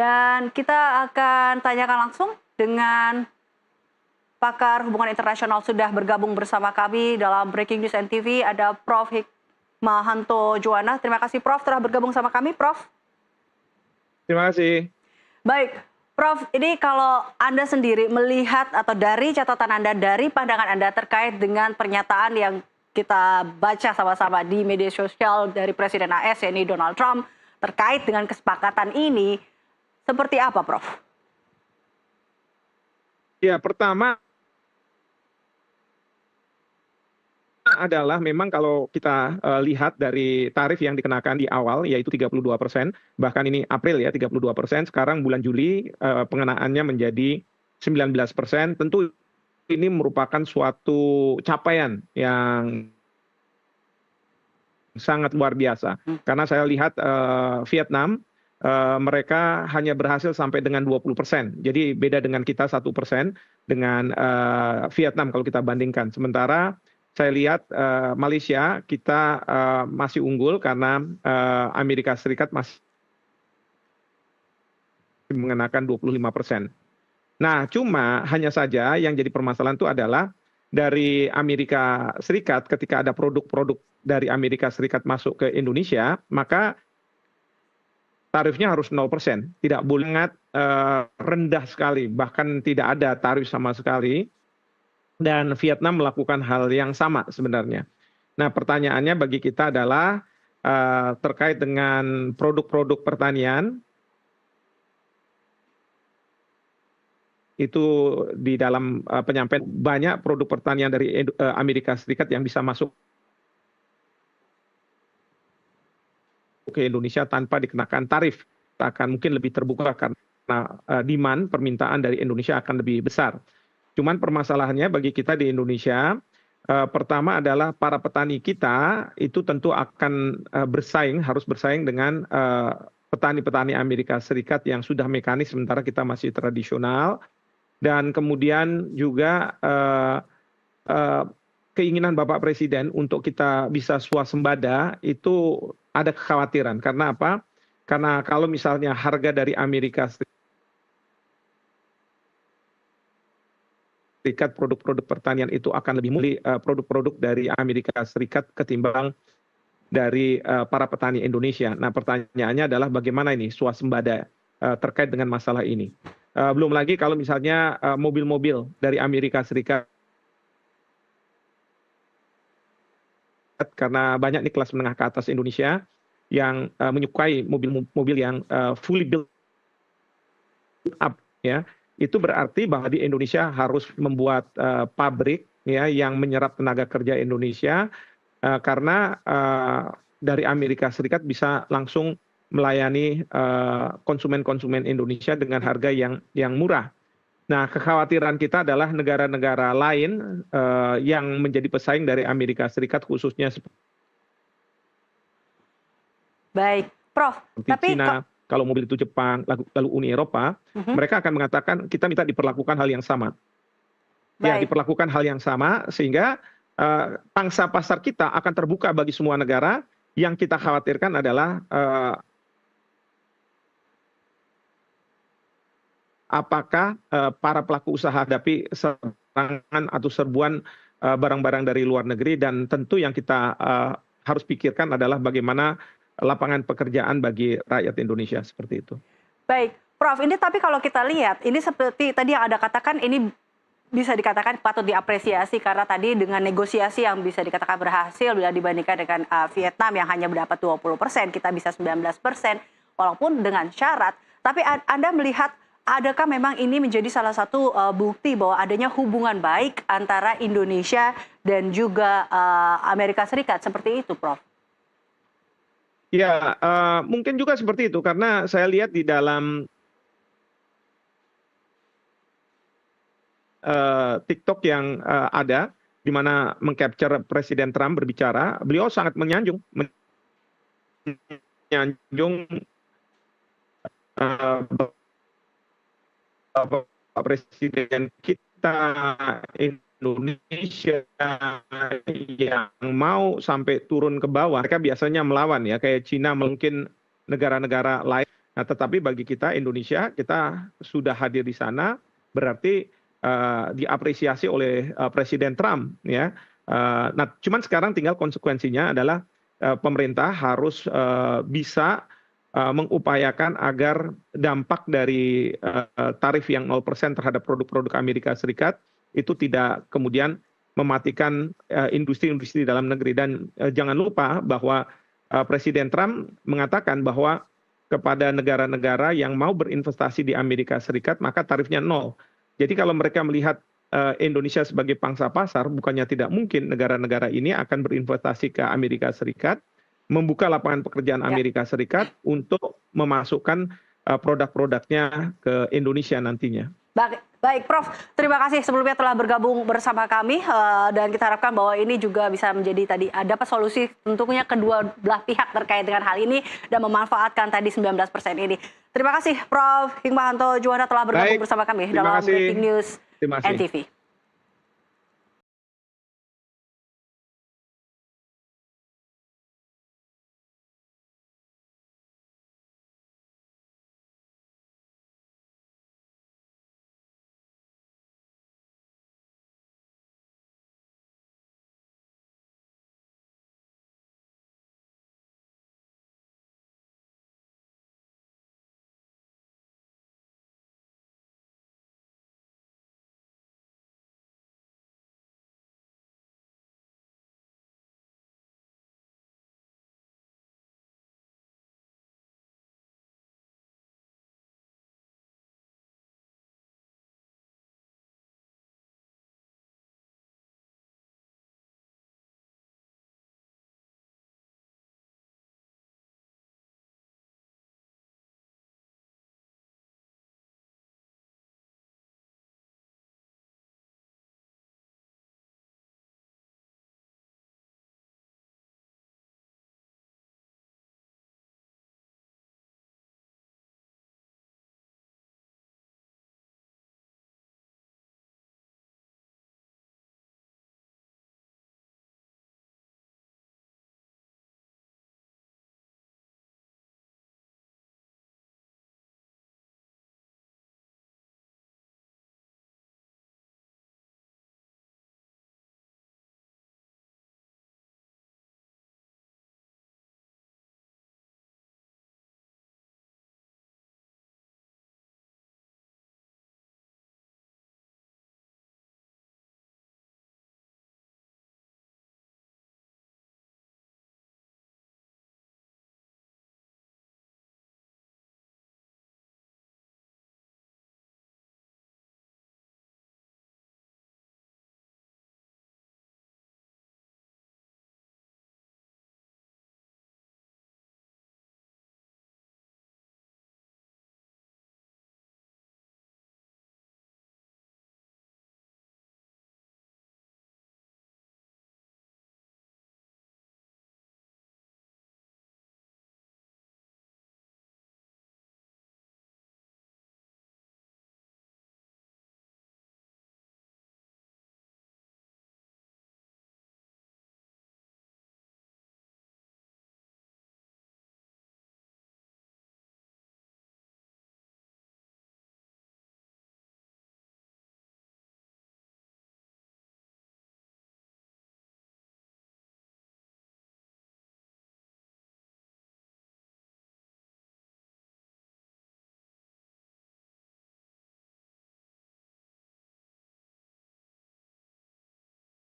Dan kita akan tanyakan langsung dengan pakar hubungan internasional sudah bergabung bersama kami dalam Breaking News NTV. Ada Prof. Hikmahanto Juwana. Terima kasih Prof telah bergabung sama kami, Prof. Terima kasih. Baik, Prof, ini kalau Anda sendiri melihat atau dari catatan Anda, dari pandangan Anda terkait dengan pernyataan yang kita baca sama-sama di media sosial dari Presiden AS, yakni Donald Trump, terkait dengan kesepakatan ini, seperti apa, Prof? Ya, pertama adalah memang kalau kita lihat dari tarif yang dikenakan di awal yaitu 32%, bahkan ini April ya 32%, sekarang bulan Juli pengenaannya menjadi 19%. Tentu ini merupakan suatu capaian yang sangat luar biasa. Karena saya lihat Vietnam mereka hanya berhasil sampai dengan 20%. Jadi beda dengan kita 1% dengan Vietnam kalau kita bandingkan. Sementara saya lihat Malaysia kita masih unggul karena Amerika Serikat masih mengenakan 25%. Nah, cuma hanya saja yang jadi permasalahan itu adalah dari Amerika Serikat ketika ada produk-produk dari Amerika Serikat masuk ke Indonesia, maka tarifnya harus 0%. Tidak boleh sangat rendah sekali, bahkan tidak ada tarif sama sekali. Dan Vietnam melakukan hal yang sama sebenarnya. Nah, pertanyaannya bagi kita adalah terkait dengan produk-produk pertanian, itu di dalam penyampaian banyak produk pertanian dari Amerika Serikat yang bisa masuk ke Indonesia tanpa dikenakan tarif. Akan mungkin lebih terbuka karena demand permintaan dari Indonesia akan lebih besar. Cuman permasalahannya bagi kita di Indonesia, pertama adalah para petani kita itu tentu akan harus bersaing dengan petani-petani Amerika Serikat yang sudah mekanis sementara kita masih tradisional. Dan kemudian juga keinginan Bapak Presiden untuk kita bisa swasembada itu ada kekhawatiran. Karena apa? Karena kalau misalnya harga dari Amerika Serikat produk-produk pertanian itu akan lebih murah produk-produk dari Amerika Serikat ketimbang dari para petani Indonesia. Nah, pertanyaannya adalah bagaimana ini swasembada terkait dengan masalah ini. Belum lagi kalau misalnya mobil-mobil dari Amerika Serikat, karena banyak nih kelas menengah ke atas Indonesia yang menyukai mobil-mobil yang fully built up, ya. Itu berarti bahwa di Indonesia harus membuat pabrik ya yang menyerap tenaga kerja Indonesia karena dari Amerika Serikat bisa langsung melayani konsumen-konsumen Indonesia dengan harga yang murah. Nah, kekhawatiran kita adalah negara-negara lain yang menjadi pesaing dari Amerika Serikat khususnya Baik, Prof. seperti Tapi Cina, kalau mobil itu Jepang, lalu Uni Eropa, mereka akan mengatakan kita minta diperlakukan hal yang sama. Ya, diperlakukan hal yang sama sehingga pangsa pasar kita akan terbuka bagi semua negara. Yang kita khawatirkan adalah apakah para pelaku usaha hadapi serangan atau serbuan barang-barang dari luar negeri, dan tentu yang kita harus pikirkan adalah bagaimana lapangan pekerjaan bagi rakyat Indonesia seperti itu. Baik, Prof, ini tapi kalau kita lihat, ini seperti tadi yang Anda katakan, ini bisa dikatakan patut diapresiasi karena tadi dengan negosiasi yang bisa dikatakan berhasil bila dibandingkan dengan Vietnam yang hanya mendapat 20%, kita bisa 19%, walaupun dengan syarat. Tapi Anda melihat adakah memang ini menjadi salah satu bukti bahwa adanya hubungan baik antara Indonesia dan juga Amerika Serikat seperti itu, Prof? Ya, mungkin juga seperti itu karena saya lihat di dalam TikTok yang ada di mana mengcapture Presiden Trump berbicara, beliau sangat menyanjung Bapak Presiden kita Indonesia yang mau sampai turun ke bawah. Mereka biasanya melawan ya, kayak Cina, mungkin negara-negara lain Nah, tetapi bagi kita Indonesia, kita sudah hadir di sana, berarti diapresiasi oleh Presiden Trump, ya. Nah, cuman sekarang tinggal konsekuensinya adalah pemerintah harus bisa mengupayakan agar dampak dari tarif yang 0% terhadap produk-produk Amerika Serikat itu tidak kemudian mematikan industri-industri dalam negeri. Dan jangan lupa bahwa Presiden Trump mengatakan bahwa kepada negara-negara yang mau berinvestasi di Amerika Serikat maka tarifnya nol. Jadi kalau mereka melihat Indonesia sebagai pangsa pasar, bukannya tidak mungkin negara-negara ini akan berinvestasi ke Amerika Serikat, membuka lapangan pekerjaan Amerika Serikat untuk memasukkan produk-produknya ke Indonesia nantinya. Baik, Prof. Terima kasih sebelumnya telah bergabung bersama kami dan kita harapkan bahwa ini juga bisa menjadi tadi dapat solusi tentunya kedua belah pihak terkait dengan hal ini dan memanfaatkan tadi 19% ini. Terima kasih Prof. Hikmahanto Juwana telah bergabung bersama kami dalam Breaking News NTV.